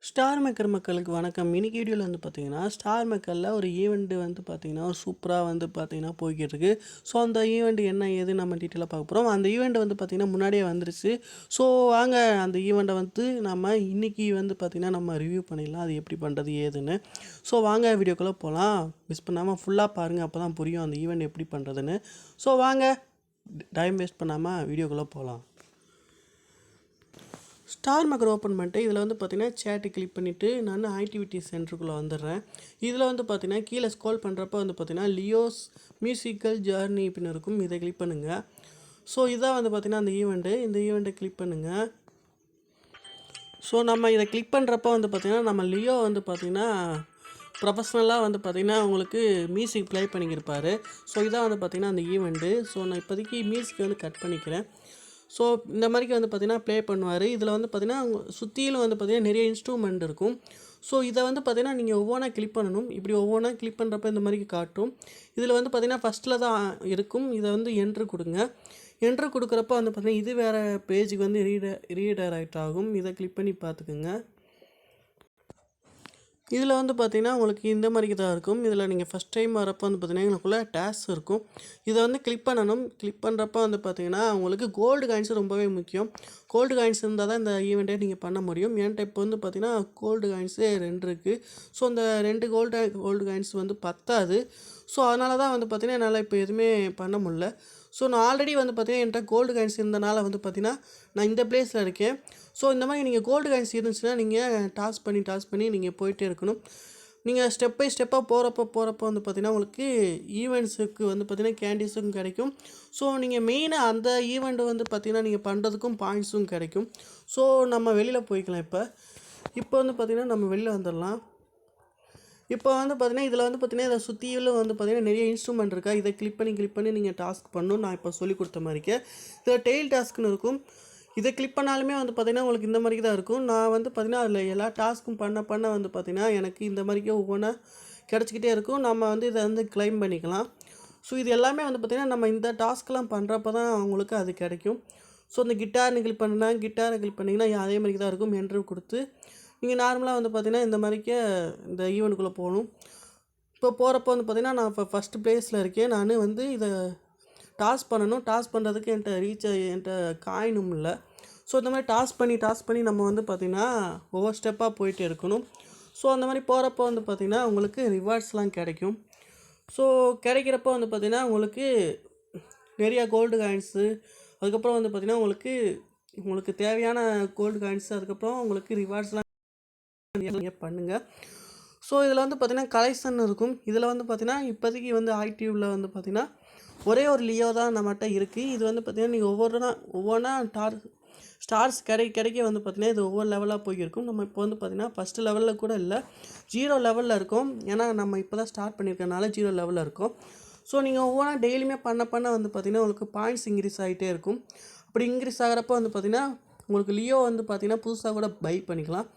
StarMaker மக்களுக்கு வணக்கம். இன்னைக்கு வீடியோவில் வந்து பார்த்தீங்கன்னா, StarMakerல ஒரு ஈவெண்ட் வந்து பார்த்தீங்கன்னா, சூப்பராக வந்து பார்த்தீங்கன்னா போய்க்கிட்டு இருக்கு. ஸோ அந்த ஈவெண்ட் என்ன ஏது நம்ம டீட்டெயிலாக பார்க்க போகிறோம். அந்த ஈவெண்ட் வந்து பார்த்தீங்கன்னா முன்னாடியே வந்துருச்சு. ஸோ வாங்க அந்த ஈவெண்ட்டை வந்து நம்ம இன்னைக்கு வந்து பார்த்தீங்கன்னா நம்ம ரிவ்யூ பண்ணிடலாம். அது எப்படி பண்ணுறது ஏதுன்னு. ஸோ வாங்க வீடியோக்குள்ளே போகலாம். மிஸ் பண்ணாமல் ஃபுல்லாக பாருங்கள். அப்போ தான் புரியும் அந்த ஈவெண்ட் எப்படி பண்ணுறதுன்னு. ஸோ வாங்க டைம் வேஸ்ட் பண்ணாமல் வீடியோக்குள்ளே போகலாம். StarMaker ஓப்பன் பண்ணிட்டு இதில் வந்து பார்த்தீங்கன்னா சேட்டு கிளிக் பண்ணிவிட்டு நான் ஆக்டிவிட்டி சென்டருக்குள்ளே வந்துடுறேன். இதில் வந்து பார்த்தீங்கன்னா கீழே ஸ்க்ரோல் பண்ணுறப்ப வந்து பார்த்தீங்கன்னா லியோஸ் மியூசிக்கல் ஜர்னி அப்படின்னு இருக்கும். இதை கிளிக் பண்ணுங்கள். ஸோ இதான் வந்து பார்த்தீங்கன்னா அந்த ஈவெண்ட்டு. இந்த ஈவெண்ட்டை கிளிக் பண்ணுங்கள். ஸோ நம்ம இதை கிளிக் பண்ணுறப்ப வந்து பார்த்திங்கன்னா நம்ம லியோ வந்து பார்த்திங்கன்னா ப்ரொஃபஷ்னலாக வந்து பார்த்திங்கன்னா உங்களுக்கு மியூசிக் ப்ளே பண்ணிக்கிருப்பார். ஸோ இதான் வந்து பார்த்திங்கன்னா அந்த ஈவெண்ட்டு. ஸோ நான் இப்போதைக்கு மியூசிக் வந்து கட் பண்ணிக்கிறேன். ஸோ இந்த மாதிரிக்கு வந்து பார்த்திங்கன்னா ப்ளே பண்ணுவார். இதில் வந்து பார்த்திங்கன்னா சுற்றிலும் வந்து பார்த்திங்கன்னா நிறைய இன்ஸ்ட்ருமெண்ட் இருக்கும். ஸோ இதை வந்து பார்த்திங்கன்னா நீங்கள் ஒவ்வொன்றா கிளிக் பண்ணணும். இப்படி ஒவ்வொன்றா கிளிக் பண்ணுறப்ப இந்த மாதிரிக்கு காட்டும். இதில் வந்து பார்த்திங்கன்னா ஃபஸ்ட்டில் தான் இருக்கும். இதை வந்து என்ட்ரு கொடுங்க. என்ட்ரு கொடுக்குறப்ப வந்து பார்த்திங்கன்னா இது வேறு பேஜுக்கு வந்து ரீடைரக்ட் ஆகும். இதை கிளிக் பண்ணி பார்த்துக்குங்க. இதில் வந்து பார்த்திங்கன்னா உங்களுக்கு இந்த மாதிரி தான் இருக்கும். இதில் நீங்கள் ஃபஸ்ட் டைம் வரப்போ வந்து பார்த்திங்கன்னா எனக்குள்ளே டேஸ் இருக்கும். இதை வந்து கிளிக் பண்ணணும். கிளிக் பண்ணுறப்ப வந்து பார்த்திங்கன்னா உங்களுக்கு கோல்டு காயின்ஸ் ரொம்பவே முக்கியம். கோல்டு காயின்ஸ் இருந்தால் தான் இந்த ஈவெண்ட்டே நீங்கள் பண்ண முடியும். என்கிட்ட இப்போ வந்து பார்த்திங்கன்னா கோல்டு காயின்ஸே 2 இருக்குது. ஸோ அந்த 2 கோல்டு காயின்ஸ் வந்து பத்தாது. ஸோ அதனால தான் வந்து பார்த்திங்கன்னா என்னால் இப்போ எதுவுமே பண்ண முடில. ஸோ நான் ஆல்ரெடி வந்து பார்த்திங்கன்னா என்கிட்ட கோல்டு காயின்ஸ் இருந்தனால வந்து பார்த்திங்கன்னா நான் இந்த பிளேஸில் இருக்கேன். ஸோ இந்த மாதிரி நீங்கள் கோல்டு காயின்ஸ் இருந்துச்சுன்னா நீங்கள் டாஸ் பண்ணி நீங்கள் போயிட்டே இருக்கணும். நீங்கள் ஸ்டெப் பை ஸ்டெப்பாக போகிறப்போ வந்து பார்த்திங்கன்னா உங்களுக்கு ஈவெண்ட்ஸுக்கு வந்து பார்த்திங்கன்னா கேண்டீஸும் கிடைக்கும். ஸோ நீங்கள் மெயினாக அந்த ஈவெண்ட் வந்து பார்த்திங்கன்னா நீங்கள் பண்ணுறதுக்கும் பாயிண்ட்ஸும் கிடைக்கும். ஸோ நம்ம வெளியில் போய்க்கலாம். இப்போ வந்து பார்த்திங்கன்னா நம்ம வெளியில் வந்துடலாம். இப்போ வந்து பார்த்திங்கன்னா இதில் வந்து பார்த்திங்கன்னா இதை சுற்றிலும் வந்து பார்த்திங்கன்னா நிறைய இன்ஸ்ட்ருமெண்ட் இருக்கா. இதை கிளிக் பண்ணி நீங்கள் டாஸ்க் பண்ணணும். நான் இப்போ சொல்லி கொடுத்த மாதிரிக்கே இதில் டெய்ல் டாஸ்க்குன்னு இருக்கும். இதை கிளிக் பண்ணாலுமே வந்து பார்த்திங்கன்னா உங்களுக்கு இந்த மாதிரி தான் இருக்கும். நான் வந்து பார்த்திங்கன்னா அதில் எல்லா டாஸ்க்கும் பண்ண வந்து பார்த்திங்கன்னா எனக்கு இந்த மாதிரிக்கே ஒவ்வொன்றா கிடச்சிக்கிட்டே இருக்கும். நம்ம வந்து இதை வந்து கிளைம் பண்ணிக்கலாம். ஸோ இது எல்லாமே வந்து பார்த்திங்கன்னா நம்ம இந்த டாஸ்க்கெலாம் பண்ணுறப்ப தான் அவங்களுக்கு அது கிடைக்கும். ஸோ இந்த கிட்டாரை கிளிக் பண்ணிங்கன்னா அதே மாதிரி தான் இருக்கும். என்ட்ரு கொடுத்து நீங்கள் நார்மலாக வந்து பார்த்திங்கன்னா இந்த மாதிரிக்கே இந்த ஈவெண்ட்டுக்குள்ளே போகணும். இப்போ போகிறப்போ வந்து பார்த்திங்கன்னா நான் இப்போ ஃபஸ்ட்டு ப்ளேஸில் இருக்கேன். நான் வந்து இதை டாஸ் பண்ணணும். டாஸ் பண்ணுறதுக்கு என்கிட்ட காயினும் இல்லை. ஸோ இந்த மாதிரி டாஸ் பண்ணி நம்ம வந்து பார்த்திங்கன்னா ஒவ்வொரு ஸ்டெப்பாக போயிட்டே இருக்கணும். ஸோ அந்த மாதிரி போகிறப்போ வந்து பார்த்திங்கன்னா உங்களுக்கு ரிவார்ட்ஸ்லாம் கிடைக்கும். ஸோ கிடைக்கிறப்போ வந்து பார்த்திங்கன்னா உங்களுக்கு நிறையா கோல்டு காயின்ஸு, அதுக்கப்புறம் வந்து பார்த்திங்கன்னா உங்களுக்கு தேவையான கோல்டு காயின்ஸு, அதுக்கப்புறம் உங்களுக்கு ரிவார்ட்ஸ்லாம் பண்ணுங்கள். ஸோ இதில் வந்து பார்த்திங்கன்னா கலெக்ஷன் இருக்கும். இதில் வந்து பார்த்திங்கன்னா இப்போதைக்கு வந்து ஆக்டிவில் வந்து பார்த்திங்கன்னா ஒரே ஒரு லியோ தான் நம்மகிட்ட இருக்குது. இது வந்து பார்த்திங்கன்னா நீங்கள் ஒவ்வொன்றா ஸ்டார்ஸ் கிடைக்க வந்து பார்த்திங்கன்னா இது ஒவ்வொரு லெவலாக போயிருக்கும். நம்ம இப்போ வந்து பார்த்திங்கன்னா ஃபஸ்ட்டு லெவலில் கூட இல்லை, 0 லெவலில் இருக்கும். ஏன்னா நம்ம இப்போ தான் ஸ்டார்ட் பண்ணியிருக்கனால 0 லெவலில் இருக்கும். ஸோ நீங்கள் ஒவ்வொன்றா டெய்லியுமே பண்ண வந்து பார்த்திங்கன்னா உங்களுக்கு பாயிண்ட்ஸ் இன்க்ரீஸ் ஆகிட்டே இருக்கும். அப்படி இன்க்ரீஸ் ஆகிறப்போ வந்து பார்த்திங்கன்னா உங்களுக்கு லியோ வந்து பார்த்திங்கன்னா புதுசாக கூட பை பண்ணிக்கலாம்.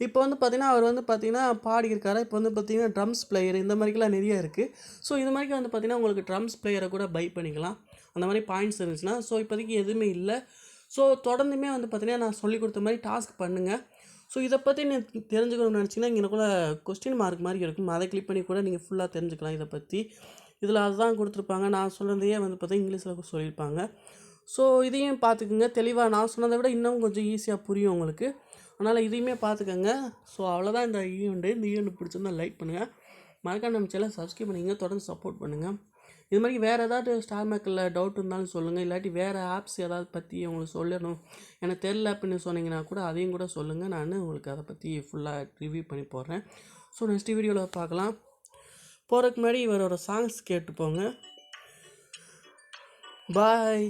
இப்போ வந்து பார்த்திங்கன்னா அவர் வந்து பார்த்திங்கன்னா பாடியிருக்காரு. இப்போ வந்து பார்த்திங்கன்னா ட்ரம்ஸ் பிளேயர் இந்த மாதிரிக்கெலாம் நிறைய இருக்குது. ஸோ இது மாதிரி வந்து பார்த்திங்கன்னா உங்களுக்கு ட்ரம்ஸ் பிளேயரை கூட பை பண்ணிக்கலாம் அந்த மாதிரி பாயிண்ட்ஸ் இருந்துச்சுன்னா. ஸோ இப்போதைக்கு எதுவுமே இல்லை. ஸோ தொடர்ந்துமே வந்து பார்த்திங்கன்னா நான் சொல்லி கொடுத்த மாதிரி டாஸ்க் பண்ணுங்கள். ஸோ இதை பற்றி நீங்கள் தெரிஞ்சுக்கணும்னு நினச்சிங்கன்னா இங்கே கூட கொஸ்டின் மார்க் மாதிரி இருக்கும். அதை கிளிக் பண்ணி கூட நீங்கள் ஃபுல்லாக தெரிஞ்சுக்கலாம் இதை பற்றி. இதில் அதுதான் கொடுத்துருப்பாங்க. நான் சொன்னதையே வந்து பார்த்திங்கன்னா இங்கிலீஷில் சொல்லியிருப்பாங்க. ஸோ இதையும் பார்த்துக்குங்க. தெளிவாக நான் சொன்னதை விட இன்னும் கொஞ்சம் ஈஸியாக புரியும் உங்களுக்கு. அதனால் இதையுமே பார்த்துக்கங்க. ஸோ அவ்வளோதான் இந்த ஈவெண்ட் பிடிச்சிருந்தால் லைக் பண்ணுங்கள். மறக்காம நம்ம சேனலை சப்ஸ்கிரைப் பண்ணிங்க. தொடர்ந்து சப்போர்ட் பண்ணுங்கள். இது மாதிரி வேறு ஏதாவது StarMakerல டவுட் இருந்தாலும் சொல்லுங்கள். இல்லாட்டி வேறு ஆப்ஸ் ஏதாவது பற்றி உங்களுக்கு சொல்லணும் எனக்கு தெரில அப்படின்னு சொன்னீங்கன்னா கூட அதையும் கூட சொல்லுங்கள். நான் உங்களுக்கு அதை பற்றி ஃபுல்லாக ரிவ்யூ பண்ணி போடுறேன். ஸோ நெக்ஸ்ட் வீடியோவில் பார்க்கலாம். போகிறதுக்கு முன்னாடி இவரோட சாங்ஸ் கேட்டு போங்க. பாய்.